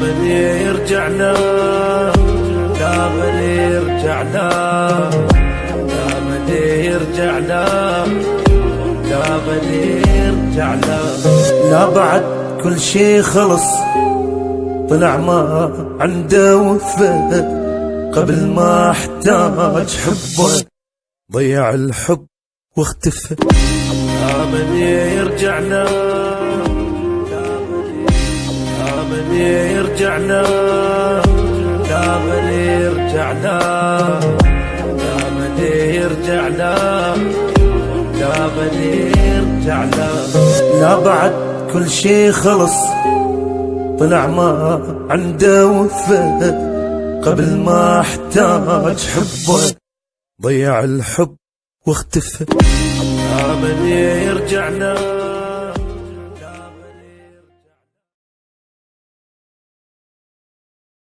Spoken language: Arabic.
من يرجع له، لا من يرجع له، لا من يرجع له، لا من يرجع له. لا بعد كل شي خلص، طلع ما عنده وفاء، قبل ما احتاج حبه ضيع الحب واختفى. لا من يرجع له، لا من يرجع له، لا من يرجع له، لا من يرجع له، لا من يرجع له. لا بعد كل شي خلص، طلع ما عنده وفاء، قبل ما احتاج حبه ضيع الحب واختفى. لا من يرجع له.